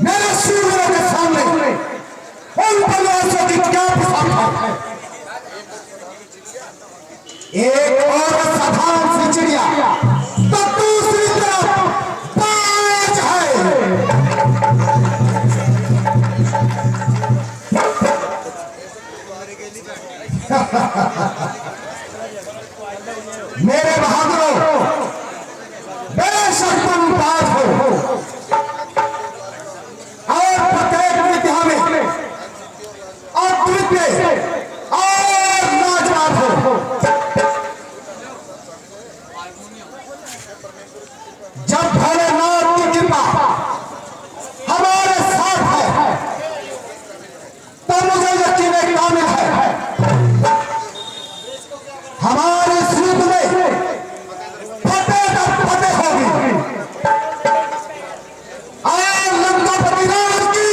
मेरे सूर्यों के सामने उन प्रयासों की क्या प्रभाव है? एक और साधारण सी चिड़िया तो दूसरी तरफ बाज है। मेरे बहादुरों, बेशक तुम बाज हो और प्रत्येक विद्या में अद्वितीय और लाजवाब हो। जब भोलेनाथ की कृपा हमारे साथ है तो मुझे यकीन कामिल है हमारे इस युद्ध में फतेह का फतेह होगी और लंकापति राज की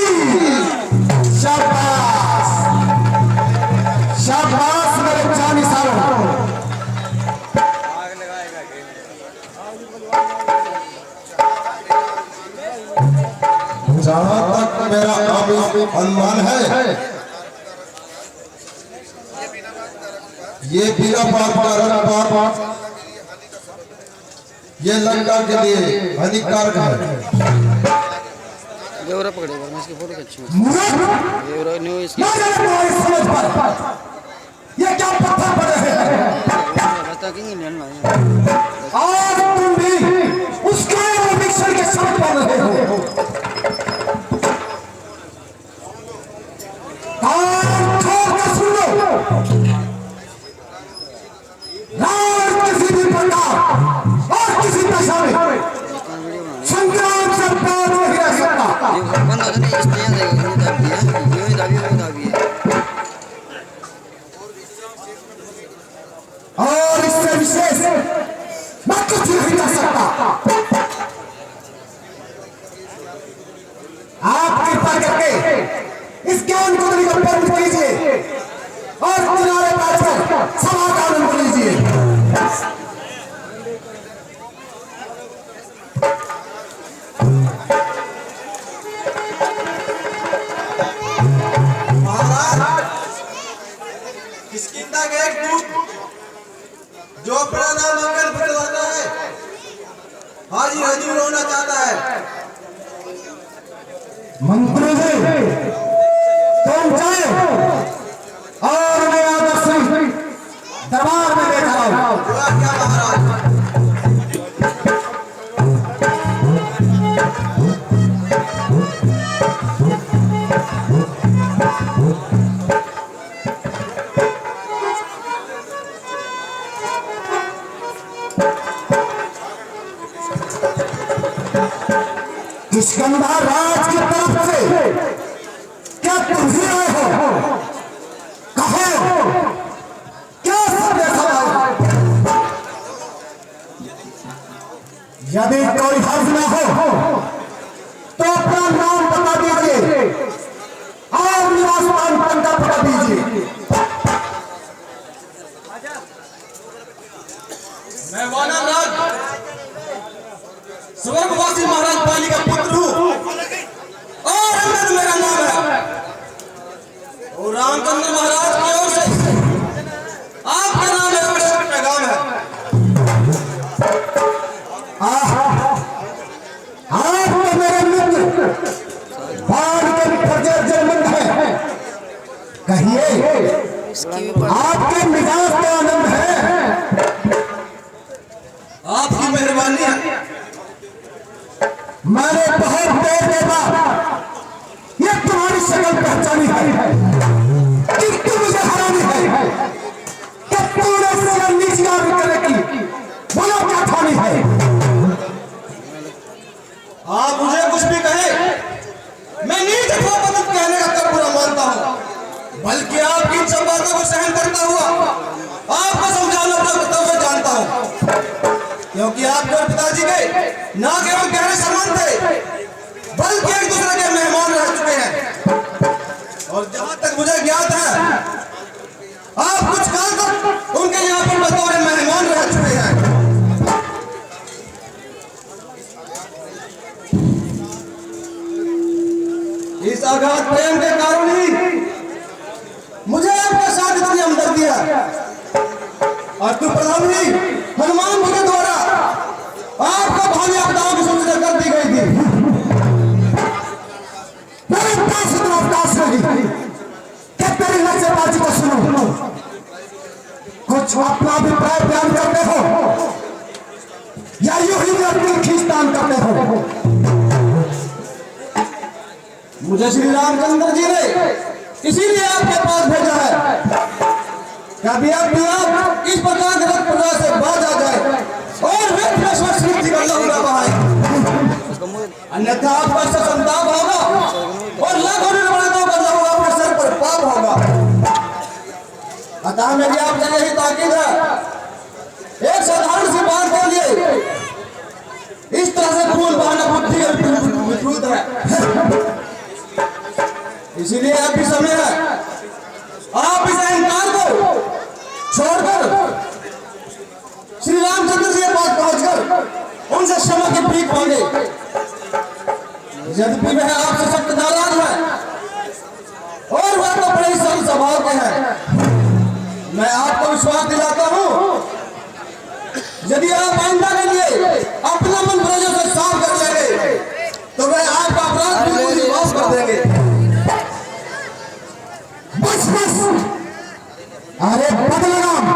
शाबाश शाबाश मेरे जानिसारों। जहां तक मेरा अनुमान है ये बिना बात का ये लंका के लिए हानिकारक है। देवरा पकड़ेगा मैं इसकी फोटो खींचूं। देवरा न्यू इसकी ये क्या पत्थर पड़े हैं? रास्ता किंग इंडियन में आज तुम भी उसके मिक्सर के साथ पड़ रहे हो। कान खोल कर सुन लो। राज किसी भी प्रकार और किसी दशा में संग्राम से बात नहीं रह सकता। ये बंद हो गया इसने देगा ये दाबी है और इससे विशेष मैं कुछ नहीं कर सकता। आप कृपा करके इस ज्ञान कुंडली को बंद कीजिए और किनारे बैठकर सभा का आनंद लीजिए। किसकिंदा का एक दूत जो अपना नाम अंकल बतलाता है हाजी हजूर होना चाहता है। मंत्री जी तुम जाए और मैं आदर सिंह दरबार में लेकर आओ। क्या महाराज? किष्किंधा राज की तरफ से क्या तुम ही आए हो? कहो क्या संदेश आया? यदि कोई हर्ज न हो तो अपना नाम बता दीजिए और निवास स्थान पता बता दीजिए। मैं वानर राज स्वर्गवासी महाराज पाली का पुत्र हूँ और अहमद मेरा नाम है और रामचंद्र महाराज की ओर से आपका नाम है आवश्यक पैगाम है। आप तो मेरे मित्र बाढ़ के प्रजर जन्मंद है। कहिए आपके मिजाज का आनंद है। आपकी मेहरबानी है। मैंने बहुत देर के बाद ये तुम्हारी शक्ल पहचानी है कि तुम मुझे हरानी है कि पूरे से नीचे करने की बोलो क्या ठानी है? आप मुझे कुछ भी कहे मैं नीच को मदद कहने का कर बुरा मानता हूँ बल्कि आपकी इन सब बातों को सहन करता हुआ आपको समझाना अपना कर्तव्य जानता हूँ क्योंकि आपके और पिताजी के ना केवल गहरे संबंध थे बल्कि एक दूसरे के मेहमान रह चुके हैं और जहां तक मुझे ज्ञात है आप कुछ काल तक उनके यहाँ पर बतौर मेहमान रह चुके हैं। अभी हनुमान जी के द्वारा आपका भावी आपदाओं की सूचना कर दी गई थी। मेरे पास इतना अवकाश नहीं कि तेरी लचेबाजी को सुनो। कुछ अपना अभिप्राय बयान करते हो या यूं ही अपनी खींचतान करते हो? मुझे श्री रामचंद्र जी ने इसीलिए आपके पास भेजा है। कभी आप इस प्रकार के प्रजा से बाज आ जाए और व्यक्ति सृष्टि का लहू बहाए, अन्यथा आपका संताप होगा और लाखों निर्माणों का लहू आपके सर पर पाप होगा। अतः मेरी आपसे यही ताकीद है, एक साधारण सी बात के लिए इस तरह से खून बहाना बुद्धि विकृत है। इसीलिए अभी समय है, आप इस अहंकार को छोड़कर श्री रामचंद्र जी के पास पहुंचकर उनसे क्षमा की भीख मांगे। यद्यपि वह आपसे सख्त नाराज है और वह तो बड़े सरल स्वभाव के हैं, मैं आपको विश्वास दिलाता हूं, यदि आप आइंदा के लिए अपना मन प्रजों से साफ कर लेंगे तो वह आपका अपराध बिल्कुल ही माफ कर देंगे। बस बस, अरे बदलराम,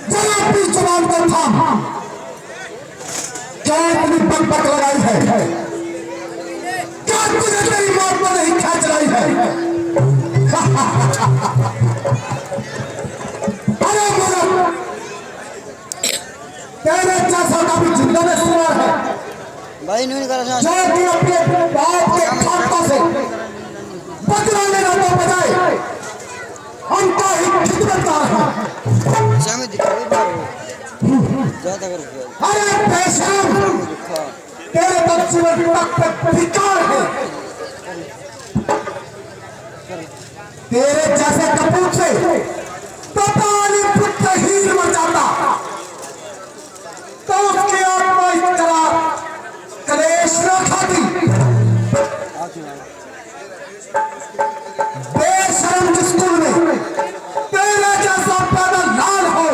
जरा अपनी जुबान को थाम। क्या इतनी बकबक लगाई है? क्या तुझे तेरी मौत में नहीं खेच रही है? अरे मूर्ख, तेरे जैसा का भी जिंदा में सुना है भाई नहीं कर रहा जो तू अपने बाप के खातों से बदला लेना तो बजाय उनका ही खिदमतगार है। शाम में दिखाई मारो ज्यादा कर अरे बेशरम, तेरे तो जीवन तक पे धिक्कार है। तेरे जैसे कपूत से पताली पुत्र हीर मर जाता तो उसकी आत्मा इस तरह कलेश न खाती। बेशरम जिस कुल में तेरे जैसा पैदा लाल हो,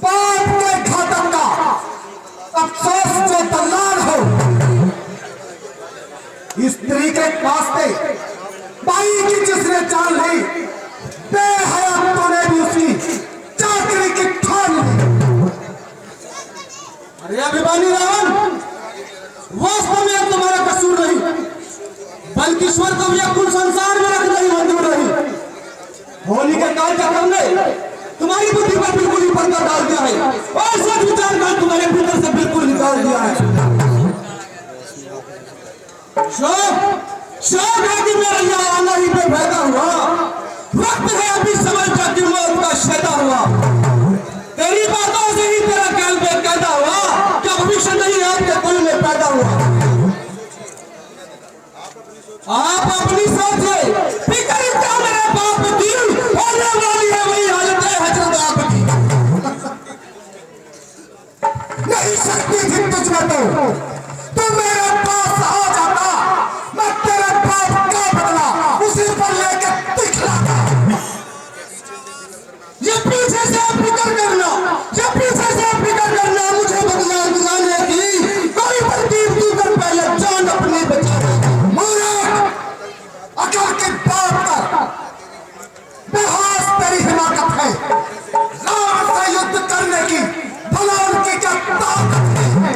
बाप के घातक का अफसोस जो दलाल हो। स्त्री के वास्ते बाई की जिसने जान ली, बेहया तूने भी उसकी चाकरी की ठान ली। अरे अभिमानी रावण, वास्तव में तुम्हारा कसूर नहीं, बल्कि ईश्वर को यह कुल संसार में रख नहीं मंजूर नहीं। होली के काल चक्कर ने तुम्हारी बुद्धि पर बिल्कुल ही पर्दा डाल दिया है और सच विचार कर तुम्हारे भीतर से बिल्कुल निकाल दिया है। शौक है कि मेरा यह आना ही पे पैदा हुआ, वक्त है अभी समझ का कि मौत का शैदा हुआ। तेरी बातों से ही तेरा काल पे पैदा हुआ, क्या भविष्य नहीं आपके कुल में पैदा हुआ। आप अपनी सोच से फिक्र क्या मेरे बाप की होने वाली है, वही हालत है हजरत आपकी। नहीं सकती थी तुझमें तो मेरे पास आ जाता, मैं तेरे बाप का बदला उसी पर लेके दिखलाता। ये पीछे से फिक्र करना, ये पीछे से फिक्र करना, मुझे बदला गुजारने की कोई तरकीब तू कर, पहले जान अपनी बचा। अकल की बात कर, बेहास तेरी हिमाकत है। राम से युद्ध करने की भला उनकी क्या ताकत है?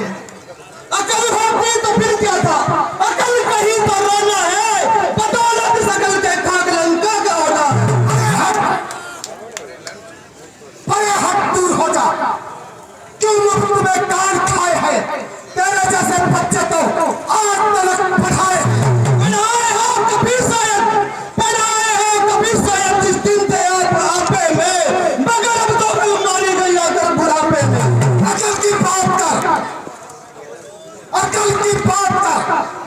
अकल होती तो फिर क्या था, अकल कहीं तो रोना है, बदौलत सकल के खाक लंका का होना। बड़े हट दूर हो जा, क्यों मुफ्त में कान खाए हैं? तेरे जैसे बच्चे तो आज तक पढ़ाए जिस दिन तैयार बुढ़ापे में, मगर अब तो कल मारी गई आकर बुढ़ापे में। अकल की बात कर, अकल की बात कर,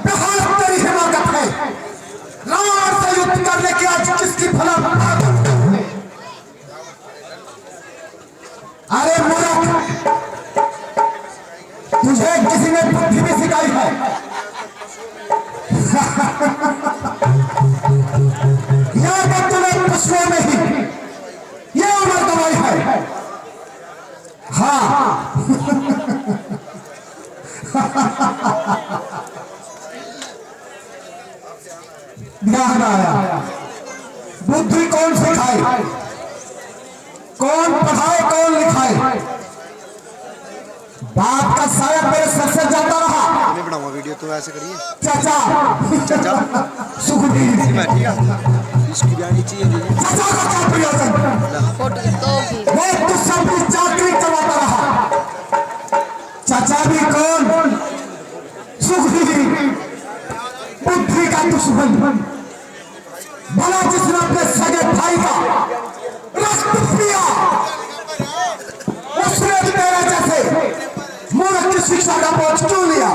बेहास तेरी हिमाकत है। राम से युद्ध करने की आज किसकी भला ताकत है? अरे मूर्ख, तुझे किसी ने बुद्धि भी सिखाई है? या तो तूने पशुओं में ही ये उम्र गवाई है। बाप का साया मेरे सर से जाता रहा। मैं बनाऊंगा वीडियो, तो ऐसे करिए चाचा चाचा सुखबीर बैठिएगा, इसकी बयानी चाहिए दीजिए। चाचा का क्या प्रयोजन? मैं तो सबकी चाकरी चलाता रहा। चाचा भी कौन? सुखबीर, बुद्धि का दुश्मन, भला जिसने अपने सगे भाई का रक्त पिया, उसने तेरे जैसे मूर्ख की शिक्षा का बोझ क्यों लिया?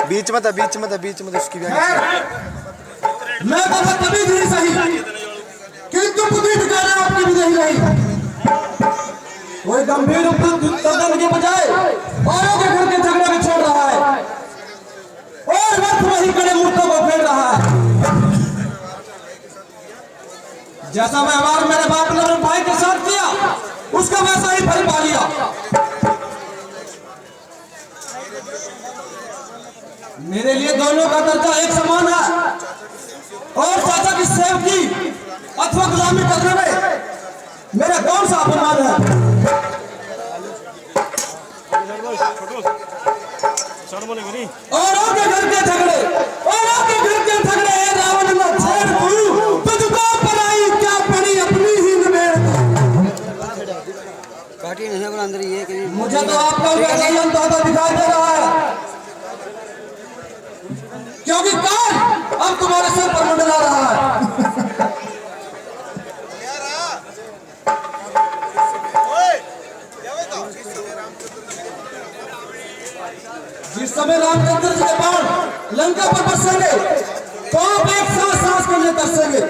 बीच में था, बीच में था, बीच में था, उसकी बयानी चाहिए। मैं तो तभी नहीं सही, किंतु बुद्धि ठिकाने आपकी भी नहीं रही। कोई गंभीर उपकरण के बजाय औरों के घर के झगड़े में छोड़ रहा है और व्यर्थ वही कड़े मुद्दों को फेर रहा है। जैसा व्यवहार मेरे बाप ने अपने भाई के साथ किया, उसका वैसा ही फल पा लिया। मेरे लिए दोनों का दर्जा एक समान है और चाचा की सेवकी अथवा गुलामी करने में मेरा कौन सा अपमान है? औरों के घर के झगड़े, औरों के घर के झगड़े, रावण न छेड़ तू, तुझको पराई क्या पड़ी अपनी ही निबेड़। काटी नहीं है अंदर ये कहीं। मुझे तो आपका व्यवहार दादा दिखाई दे रहा है, क्योंकि काल अब तुम्हारे सर पर मंडरा रहा है। जिस समय रामचंद्र जी के बाण लंका पर बरसेंगे तो आप एक सांस के लिए तरसेंगे।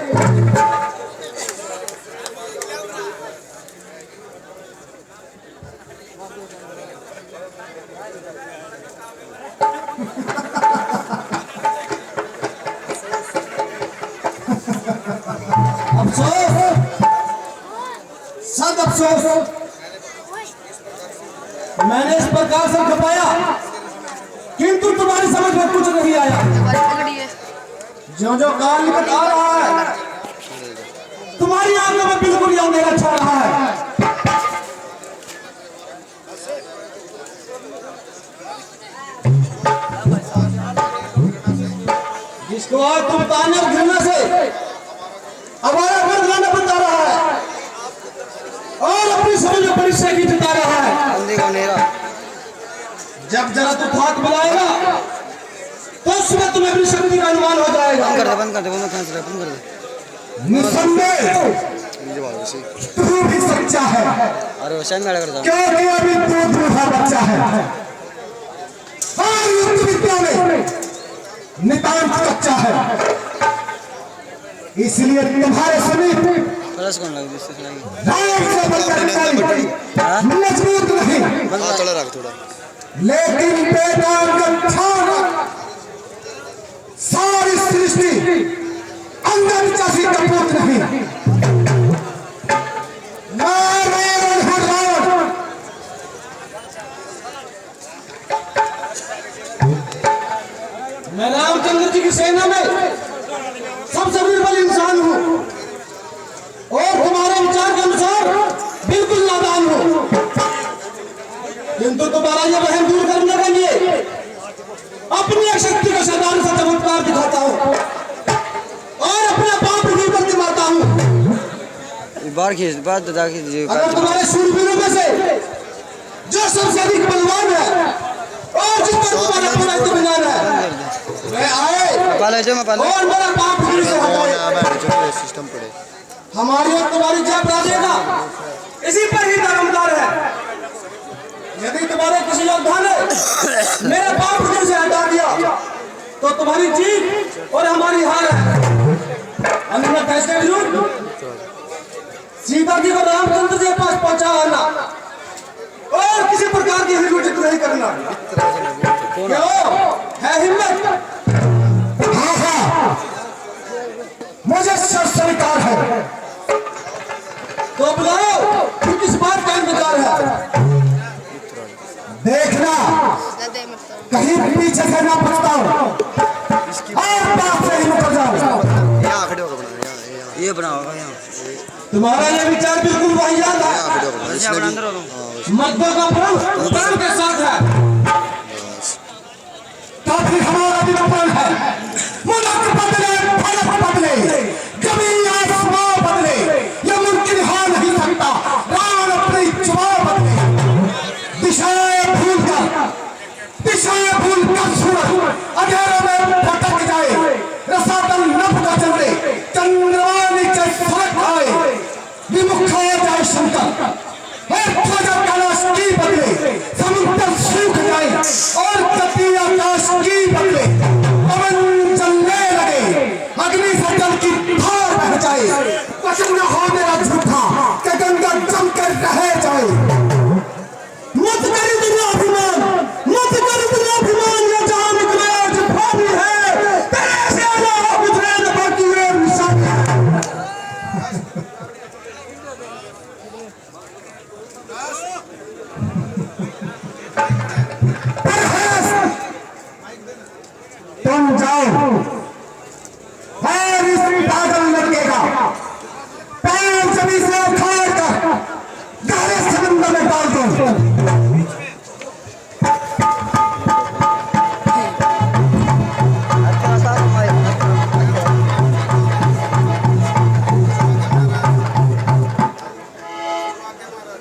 अफसोस, सद अफसोस, मैंने इस प्रकार से खपाया किंतु तुम्हारी समझ में कुछ नहीं आया। जो जो काल निकट आ रहा है, तुम्हारी आंखों में बिल्कुल यह अंधेरा छा रहा है। जिसको आज तुम ताने और घृणा से हमारा घर लाना बता रहा है और अपनी समझ में परिचय की जता रहा है। जब जरा तू थाक मिलाएगा तो उसमें तुम्हें अपनी शक्ति का अनुमान हो जाएगा। बंद कर दे, बंद कर दे, बंद कर दे, बंद कर दे। निसंदेह तू भी सच्चा है, अरे वैसे ही मेरा करता क्योंकि अभी तू दूल्हा बच्चा है और युद्ध विद्या में नितांत कच्चा है। इसलिए तुम्हारे समीप प्लस कौन लगी जिससे लगी राम से बनकर मजबूत नहीं, थोड़ा रख थोड़ा, लेकिन बेटा सारी सृष्टि अंदर जैसी कपूत नहीं। मैं रामचंद्र जी की सेना में सबसे निर्बल इंसान हूँ और तुम्हारे विचार के अनुसार बिल्कुल नादान हूँ, किंतु तुम्हारा यह वहम दूर करने के लिए अपनी शक्ति को शैतान से चमत्कार दिखाता हूँ और अपने पाप ही करके मारता हूँ। बार खींच, बार दादा खींच। अगर तुम्हारे शूरवीरों में से जो सबसे अधिक बलवान है और जिस पर तुम्हारा पूरा इत्मीनान है, मैं आए और मेरा पाप फिर से हटाए। सिस्टम पड़े हमारी और तुम्हारी जय पराजय इसी पर ही दारोमदार है। यदि तुम्हारे किसी योद्धा ने मेरे पाप फिर से हटा दिया तो तुम्हारी जीत और हमारी हार है। अन्य फैसले विरुद्ध सीता जी को रामचंद्र जी के पास पहुंचा आना और किसी प्रकार की हिलुचित नहीं करना। क्यों है हिम्मत? हाँ हाँ, मुझे स्वीकार है। तो बुलाओ, फिर किस बात का इंतजार है? देखना कहीं पीछे से ना पछताओ और बात से ही मुकर जाओ। ये बनाओ यहाँ। तुम्हारा ये विचार बिल्कुल वाहियात है। अपना अंदर हो तुम। मर्दों का प्रण के साथ है। काफी हमारा विलोपन है। मुल्क बदले, फलक बदले, जमीन आसमां बदले, ये मुमकिन हो नहीं सकता। रान अपनी जुबान बदले, दिशाएं भूल कर सूरज अंधेरे में भटक जाए। रसातल नभ का चंद्रे चंद्रमा नीचे फलक आए। विमुख हो जाए शंकर, ध्वजा कैलाश की बदले, समुद्र सूख जाए और गति आकाश की बदले। पवन चलने लगे, अग्नि से जल की धार बह जाए। कुछ न हो मेरा झूठा कि गंगा जम कर रह जाए। मत करी दुनिया अभिमान, मत करी दुनिया अभिमान, ये जान निकले आज भावी है। तेरे से अल्लाह गुजरे न बाकी ये निशान है। तुम जाओ और इस पागल लड़के का पैर जमीन से उखाड़ कर गहरे समंदर में डाल दो।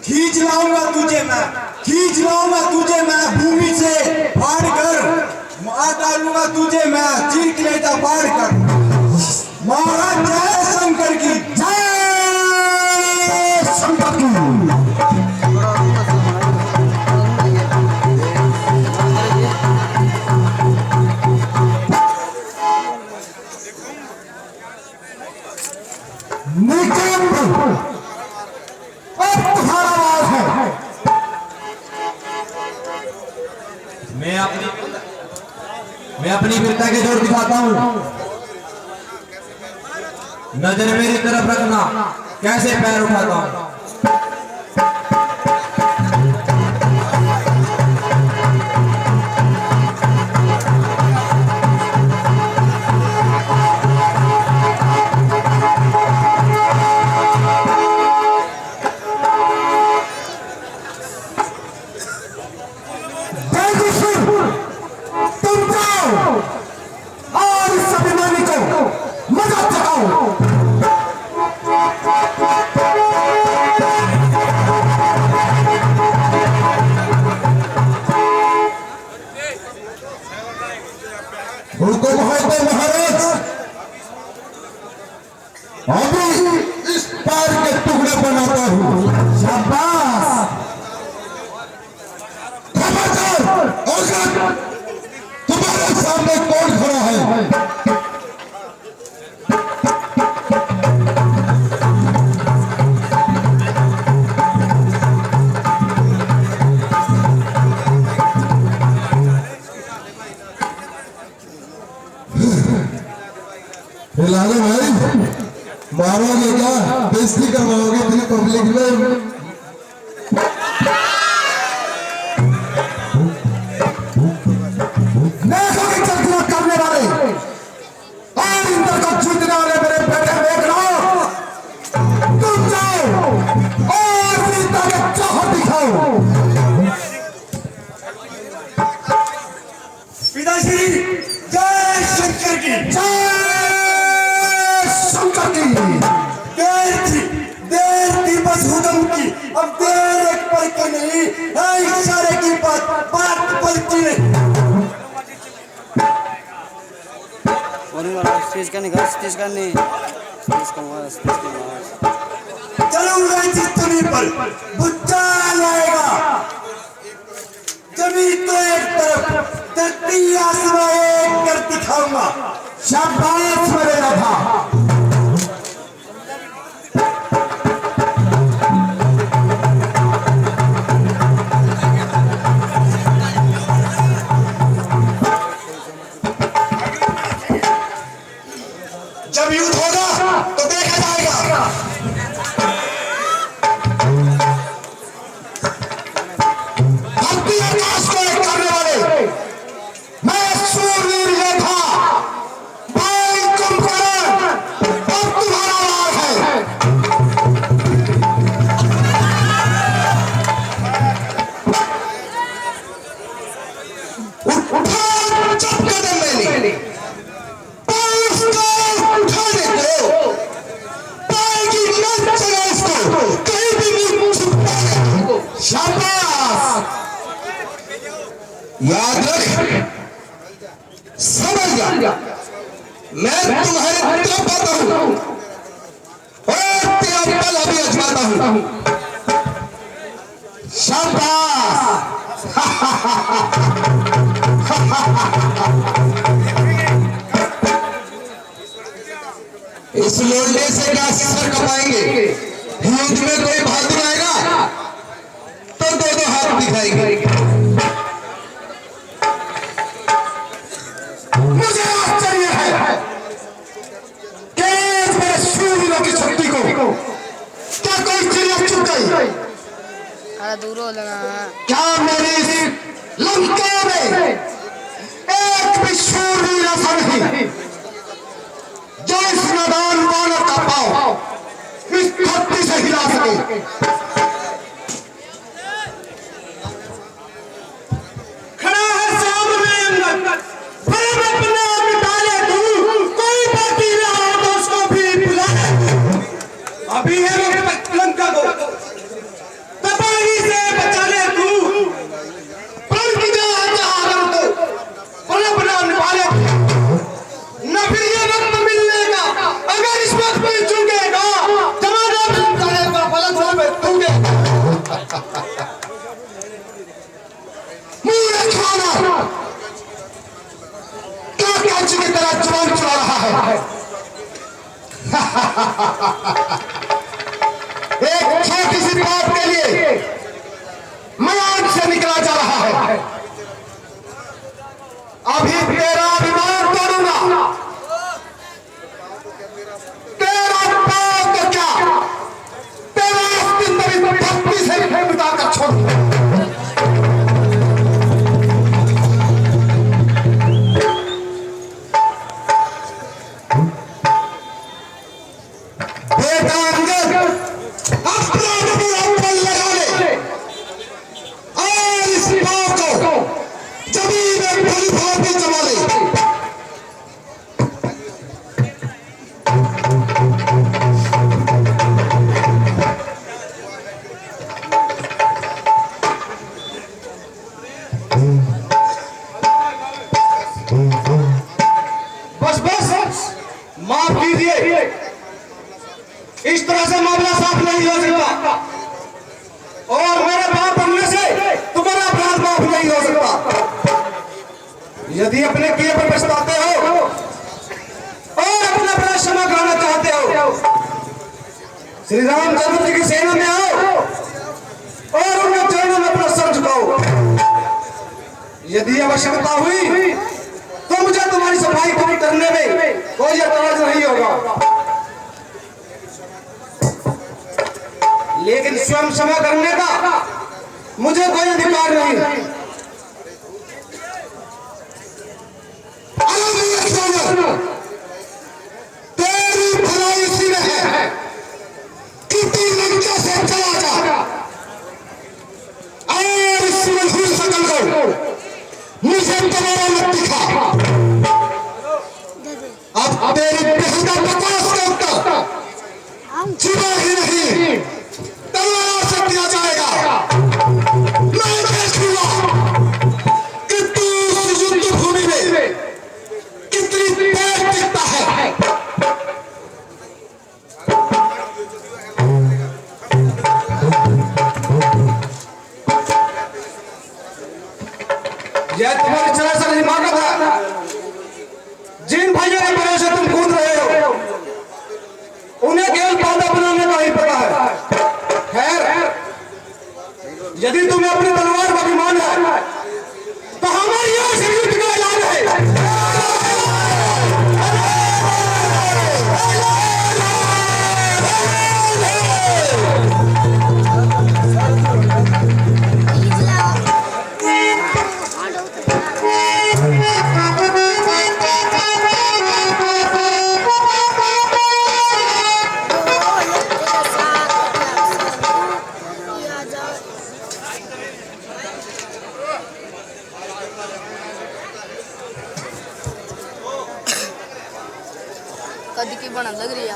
खींच लाऊंगा तुझे मैं भूमि से फाड़ कर, मार डालूंगा तुझे मैं चीर के लेता फाड़ कर। महाराज जय शंकर की, जय शंकर की। निकंद, अब तुम्हारा वार है। मैं अपनी वीरता के जोर दिखाता हूँ। नजर मेरी तरफ रखना, कैसे पैर उठाता हूँ। और इस अभिमानी को मजा चखाओ। हुकुम है तो महाराज, अभी इस पैर के टुकड़े बनाता हूँ। शाबाश, खबरदार, और तुम्हारे सामने कौन खड़ा है? लाला भाई, मारोगे क्या? बेइज्जती करवाओगे इतनी पब्लिक में? करने वाले और इंद्र को जीतने वाले मेरे बेटे देख लो। तुम जाओ और वीरता के जौहर दिखाओ। पिताश्री जय शंकर की, जय शंकर की। देर थी बस हुक्म की, अब देर एक पल की नहीं है। इशारे की बात पल की नहीं। स्टेज का निकाल, स्टेज का नहीं, स्टेज का मार, स्टेज का मार। चलूंगा जिस जमीन पर भूचाल आएगा। जमीन तो एक तरफ, धरती आसमां एक कर दिखाऊंगा। शाबाश मेरे राधा। जब युद्ध होगा तो देखा जाएगा। धरती आकाश को एक करने वाले मैं सूरवीर योद्धा भाई कुंभकर्ण याद रख, समझ जा, मैं तुम्हारे तरफ आता हूं और तेरा पल अभी अजमाता हूं। शाबाश। इस लोंडे से क्या सर कपाएंगे? युद्ध में कोई बहादुर आएगा तो दो दो हाथ दिखाएंगे। मुझे आश्चर्य है कि मेरे शूरवीरों की शक्ति को क्या कोई चिड़िया चुप गई? अरे दूर हो लगा। क्या मेरी इस लंका में एक भी शूरवीर ऐसा नहीं जो इस नादान वानर का पांव इस धरती से हिला सके? खड़ा है सामने अंगद, पर अपना मिटाले तू, कोई बाकी रहा तो उसको भी बुला। अभी है लंका को तबाही से बचा ले तू, पर की अपना निभाले। न फिर ये वक्त मिलने का, अगर इस वक्त में चूकेगा जमाना मिलता फलक हो में तूगे। मुंह खाना क्या कैंची की तरह जवान चला रहा है। एक छोटी सी बात के लिए मैदान से निकला जा रहा है। अभी तेरा अभिमान तोड़ूंगा, तेरा पाप तो क्या, तेरा अस्तित्व धरती से मिटाकर छोड़ूंगा। बेटा अंगद, अपना अपना लगा ले और इस पाप को जमीन में भली भांति जमा ले। बस बस माफ कीजिए, इस तरह से मामला साफ नहीं हो सकता और मेरे बाप बनने से तुम्हारा अपराध माफ नहीं हो सकता। यदि अपने किए पर पछताते हो और अपना अपना क्षमा कराना चाहते हो, श्री रामचंद्र जी की सेना में आओ और उनके चरणों में अपना सर झुकाओ। यदि आवश्यकता हुई तो मुझे तुम्हारी सफाई पूरी करने में कोई एतराज नहीं होगा, लेकिन स्वयं क्षमा करने का मुझे कोई अधिकार नहीं। तेरी भलाई इसी में है कि तू लंका से चला जा और इस मनहूस शकल को मुझे दोबारा मत दिखा। अब तेरी बेहुदा बकवास का उत्तर जुबा ही नहीं तलवार से दिया जाएगा। मैं देखूंगा कि तू उस युद्ध भूमि में कितनी तेज दिखता है। यह तुम्हारी चला से नहीं मांगा था। जिन भाइयों के भरोसे तुम कूद रहे हो उन्हें केवल पौधा बनाने का ही पता है। खैर, यदि तुम्हें अपनी तलवार का अभिमान है तो हमारी ओर से युद्ध का ऐलान है। कदी की बना लग रही है।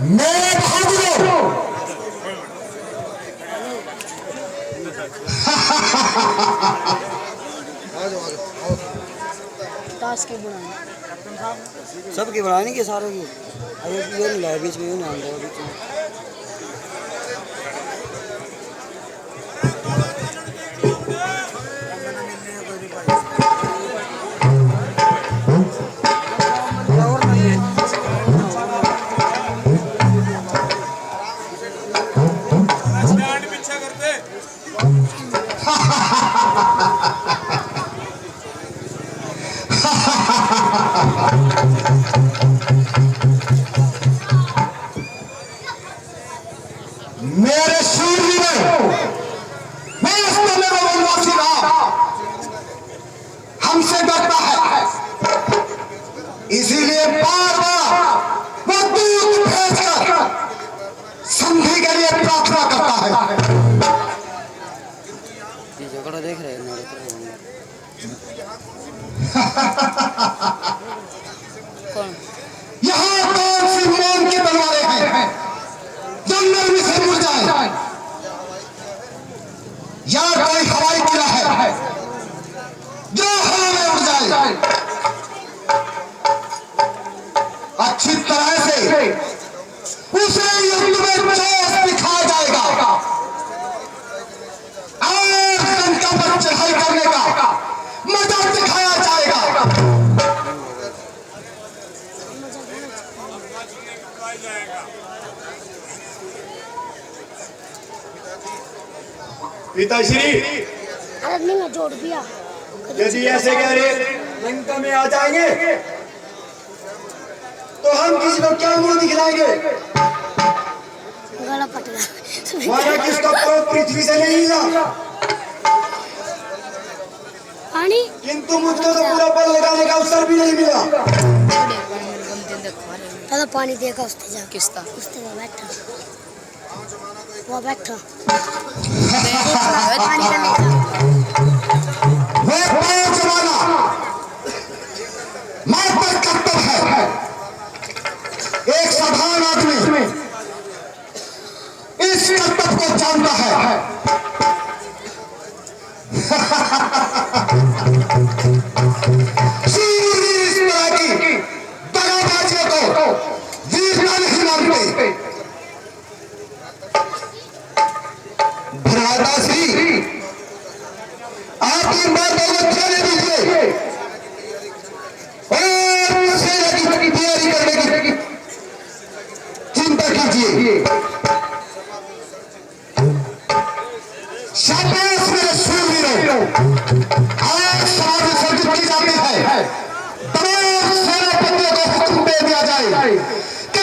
मेरे बहादुरों, ताश की बुनाई सबकी बनानी के सारों की अरे ये नहीं लाया बीच में यूँ नहीं आंदा बीच में मेरे शूरवीरों, मैं इस समय में वनवासी रहा, हमसे डरता है, इसीलिए बार बार वो दूत भेजकर संधि के लिए प्रार्थना करता है। ये झगड़ा देख रहे हैं मेरे कौन यहाँ कौन सी मौन की तलवारें हैं जंगल में से मुड़ जाए, या कोई हवाई किला है जो हवा में उड़ जाए, अच्छी तरह से उसे युद्ध में जोश दिखाया जाएगा और लंका पर चढ़ाई करने का मजा दिखाया जाएगा। पिताश्री, अरे नहीं मैं जोड़ दिया यदि ऐसे कह रहे लंका में आ जाएंगे तो हम किसी को क्या मुंह दिखलाएंगे? गला पट गया हमारा किसका पाँव पृथ्वी से नहीं हिला, पानी किंतु मुझको तो पूरा बल लगाने का अवसर भी नहीं मिला। दादा पानी देगा उसने जा किसका उसने वो बैठा पानी का वे पांच जमाना मां पर कर्तव्य है। एक साधारण आदमी इस कर्तव्य को जानता है। सूरवीर इस तरह की दगाबाजियों को वीरता नहीं मानते। भ्राताश्री, आप इन बातों को चलने दीजिए और सेना की तैयारी करने की चिंता कीजिए। शाबाश मेरे शूरवीरों, आज समाज सर्जित की जाती है, तमाम सेनापतियों को हुक्म दे दिया जाए कि